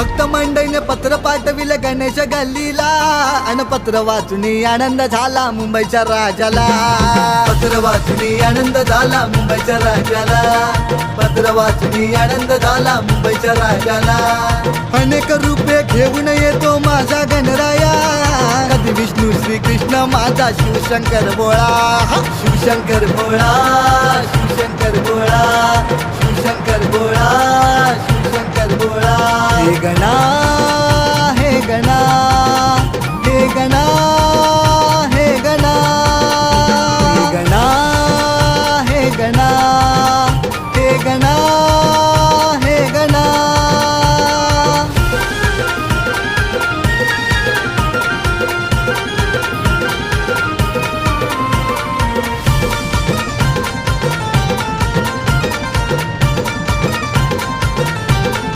भक्त मंडळीने पत्र पाठविले गणेश गल्लीला अन पत्र वाचूनी आनंद झाला मुंबईच्या राजाला. पत्र वाचूनी आनंद झाला मुंबईच्या राजाला. पत्र वाचूनी आनंद झाला मुंबईच्या राजाला. अनेक रूपे घेऊन येतो माझा गणराया, कधी विष्णू श्री कृष्ण माझा शिवशंकर भोळा. शिवशंकर भोळा, शिवशंकर भोळा, शिवशंकर भोळा, शिवशंकर भोळा. हे गणा